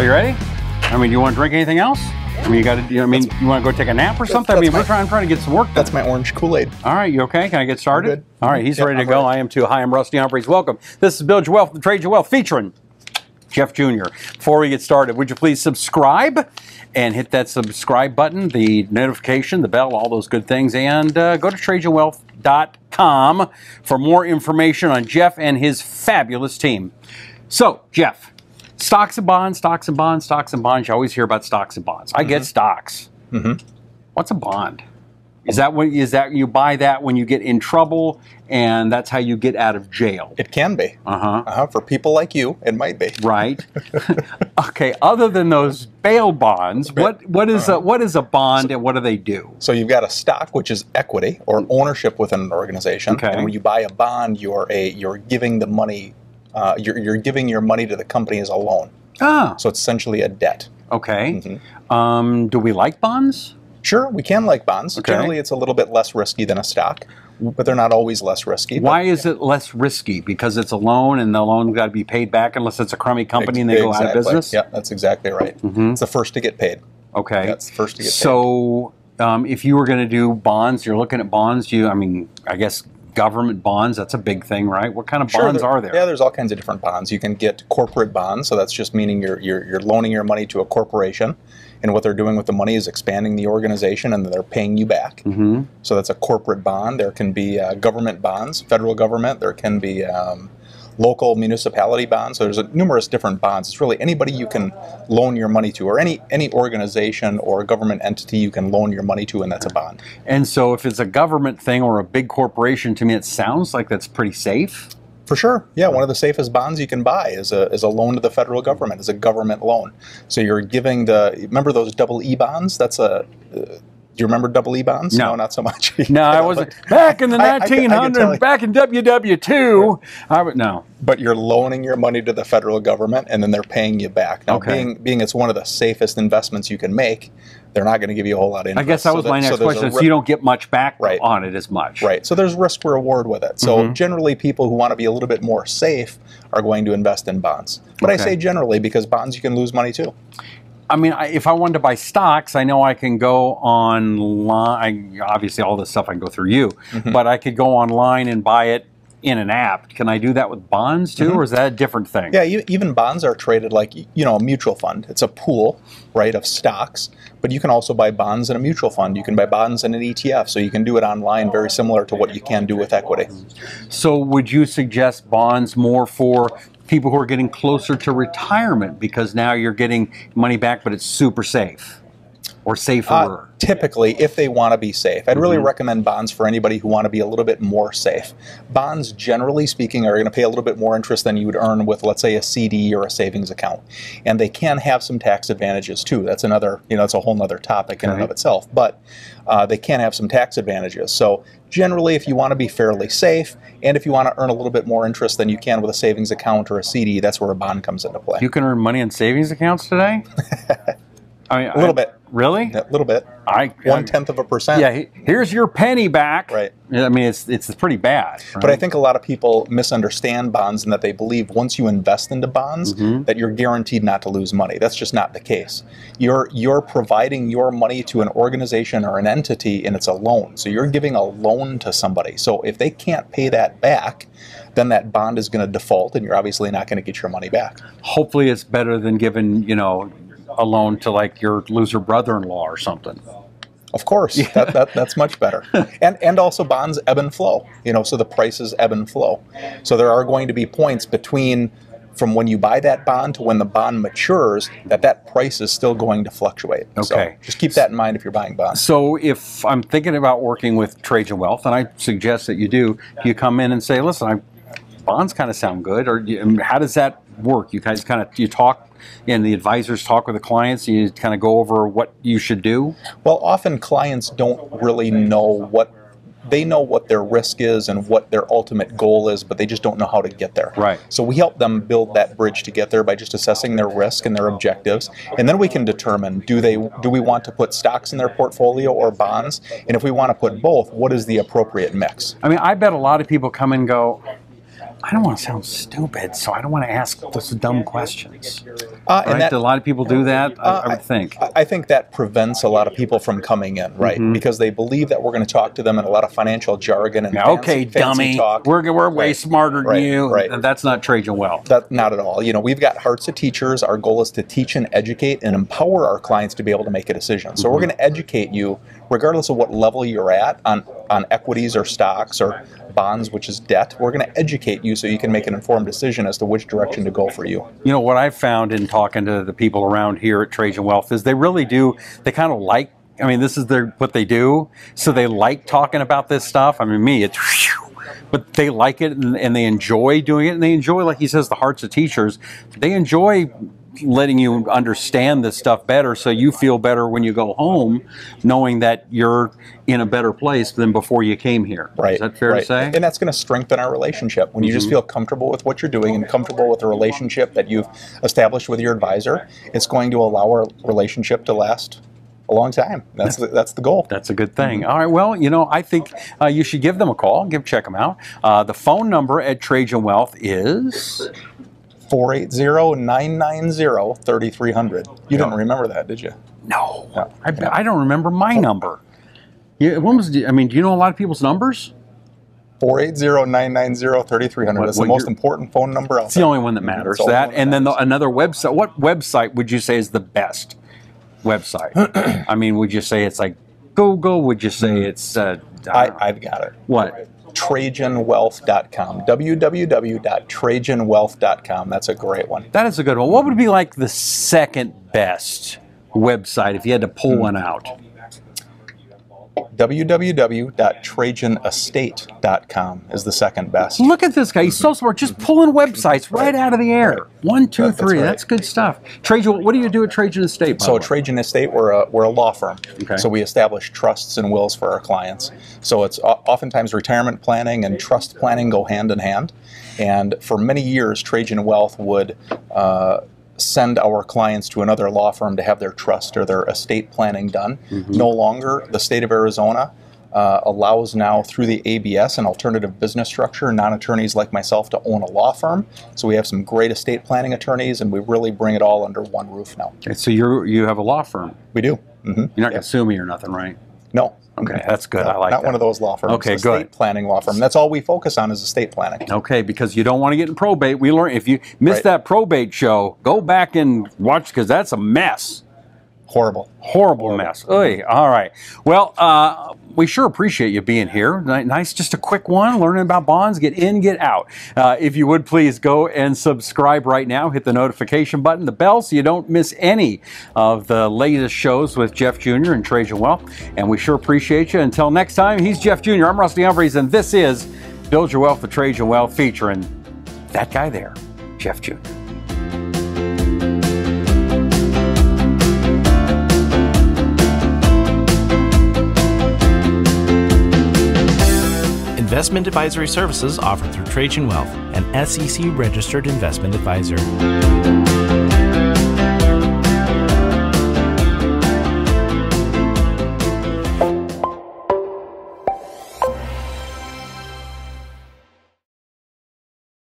you ready? I mean, do you want to drink anything else? I mean, you want to go take a nap or something? I mean, I'm trying to get some work done. That's my orange Kool-Aid. All right, you okay? Can I get started? Good. All right, he's ready to go. I am too. Hi, I'm Rusty Humphries. Welcome. This is Build Your Wealth, the Trajan Wealth, featuring Jeff Jr. Before we get started, would you please subscribe and hit that subscribe button, the notification, the bell, all those good things, and go to TrajanWealth.com for more information on Jeff and his fabulous team. So, Jeff, stocks and bonds, stocks and bonds, stocks and bonds. You always hear about stocks and bonds. I get stocks. What's a bond? Is that you buy that when you get in trouble, and that's how you get out of jail? It can be. For people like you, it might be. Right. Okay. Other than those bail bonds, what is a bond, and what do they do? So you've got a stock, which is equity or ownership within an organization. Okay. And when you buy a bond, you're giving the money. You're giving your money to the company as a loan. Ah. So it's essentially a debt. Okay. Do we like bonds? Sure, we can like bonds. Okay. Generally, it's a little bit less risky than a stock, but they're not always less risky. Why is it less risky? Because it's a loan, and the loan's got to be paid back unless it's a crummy company and they go out of business? Yeah, that's exactly right. It's the first to get paid. Okay. Yeah, it's the first to get paid. So if you were going to do bonds, you're looking at bonds, I guess government bonds, that's a big thing, right? What kind of bonds are there? Yeah, there's all kinds of different bonds. You can get corporate bonds, so that's just meaning you're loaning your money to a corporation, and what they're doing with the money is expanding the organization, and they're paying you back. So that's a corporate bond. There can be government bonds, federal government. There can be local municipality bonds. So there's numerous different bonds. It's really anybody you can loan your money to, or any organization or government entity you can loan your money to, and that's a bond. And so if it's a government thing or a big corporation, to me it sounds like that's pretty safe. For sure. Yeah, one of the safest bonds you can buy is a loan to the federal government, is a government loan. So you're giving remember those double E bonds? That's do you remember double E bonds? No, not so much. No, I wasn't. Back in the 1900s, back in WW2, no. But you're loaning your money to the federal government, and then they're paying you back. Now, being it's one of the safest investments you can make, they're not going to give you a whole lot of interest. I guess that was my next question. So you don't get much back on it as much. Right. So there's risk reward with it. So generally, people who want to be a little bit more safe are going to invest in bonds. But I say generally because bonds you can lose money too. I mean, if I wanted to buy stocks, I know I can go online. Obviously, all this stuff I can go through you, but I could go online and buy it in an app. Can I do that with bonds too, or is that a different thing? Yeah, even bonds are traded like a mutual fund. It's a pool, right, of stocks. But you can also buy bonds in a mutual fund. You can buy bonds in an ETF, so you can do it online, very similar to what you can do with equity. So would you suggest bonds more for people who are getting closer to retirement, because now you're getting money back, but it's super safe or safer? Typically, if they want to be safe. I'd really recommend bonds for anybody who want to be a little bit more safe. Bonds, generally speaking, are going to pay a little bit more interest than you would earn with, let's say, a CD or a savings account. And they can have some tax advantages too. That's another, it's a whole other topic in and of itself. But they can have some tax advantages. So generally, if you want to be fairly safe, and if you want to earn a little bit more interest than you can with a savings account or a CD, that's where a bond comes into play. You can earn money in savings accounts today? I mean, a little bit. Really? A little bit. 0.1%. Yeah, here's your penny back. Right. I mean, it's pretty bad. Right? But I think a lot of people misunderstand bonds, and that they believe once you invest into bonds that you're guaranteed not to lose money. That's just not the case. You're providing your money to an organization or an entity, and it's a loan. So you're giving a loan to somebody. So if they can't pay that back, then that bond is going to default, and you're obviously not going to get your money back. Hopefully it's better than giving, a loan to like your loser brother-in-law or something. Of course, that's much better. And also bonds ebb and flow, so the prices ebb and flow. So there are going to be points from when you buy that bond to when the bond matures, that price is still going to fluctuate. Okay. So just keep that in mind if you're buying bonds. So if I'm thinking about working with Trajan Wealth, and I suggest that do you come in and say, listen, bonds kind of sound good, or how does that work? You guys you talk, and the advisors talk with the clients, and you kind of go over what you should do? Well, often clients don't really know they know what their risk is and what their ultimate goal is, but they just don't know how to get there. Right. So we help them build that bridge to get there by just assessing their risk and their objectives, and then we can determine, do we want to put stocks in their portfolio or bonds? And if we want to put both, what is the appropriate mix? I mean, I bet a lot of people come and go, I don't want to sound stupid, so I don't want to ask those dumb questions. And right? Do a lot of people do that? I would think. I think that prevents a lot of people from coming in, right? Because they believe that we're going to talk to them in a lot of financial jargon and okay, fancy dummy. talk. We're way smarter than you. Right. And that's not Trajan Wealth. Not at all. You know, we've got hearts of teachers. Our goal is to teach and educate and empower our clients to be able to make a decision. So we're going to educate you, regardless of what level you're at, on equities or stocks or bonds, which is debt. We're going to educate you so you can make an informed decision as to which direction to go for you. You know, what I've found in talking to the people around here at Trajan Wealth is they really do, they kind of like, I mean, this is what they do, so they like talking about this stuff. I mean, me, it's, but they like it and they enjoy doing it, and they enjoy, like he says, the hearts of teachers. They enjoy letting you understand this stuff better, so you feel better when you go home knowing that you're in a better place than before you came here. Right. Is that fair to say? And that's going to strengthen our relationship. When you just feel comfortable with what you're doing and comfortable with the relationship that you've established with your advisor, it's going to allow our relationship to last a long time. That's the goal. That's a good thing. All right. Well, you know, I think you should give them a call. Check them out. The phone number at Trajan Wealth is 480-990-3300. You didn't remember that, did you? No. I don't remember my number. Yeah, do you know a lot of people's numbers? 480-990-3300. That's the most important phone number out there. It's the only one that matters. That, and then another website. What website would you say is the best website? I mean, would you say it's like Google? Would you say it's... I've got it. What? TrajanWealth.com. www.TrajanWealth.com. That's a great one. That is a good one. What would be like the second best website if you had to pull one out? www.TrajanEstate.com is the second best. Look at this guy. He's so smart. Just pulling websites right out of the air. 1, 2, 3. right. That's good stuff. Trajan, what do you do at Trajan Estate? So at Trajan Estate, we're a law firm. Okay. So we establish trusts and wills for our clients. So it's oftentimes retirement planning and trust planning go hand in hand. And for many years, Trajan Wealth would send our clients to another law firm to have their trust or their estate planning done. No longer. The state of Arizona allows now through the ABS, an alternative business structure, non-attorneys like myself to own a law firm. So we have some great estate planning attorneys, and we really bring it all under one roof now. Okay, so you have a law firm. We do. You're not going to sue me or nothing, right? No. Okay, that's good. I like that. Not one of those law firms. Okay, estate good. planning law firm. That's all we focus on is estate planning. Okay, because you don't want to get in probate. We learn if you missed that probate show, go back and watch because that's a mess. Horrible mess. Oy, all right. Well, we sure appreciate you being here. Nice, just a quick one, learning about bonds. Get in, get out. If you would, please go and subscribe right now. Hit the notification button, the bell, so you don't miss any of the latest shows with Jeff Jr. and Trajan Wealth. And we sure appreciate you. Until next time, he's Jeff Jr. I'm Rusty Humphreys, and this is Build Your Wealth with Trajan Wealth, featuring that guy there, Jeff Jr. Investment advisory services offered through Trajan Wealth, an SEC-registered investment advisor.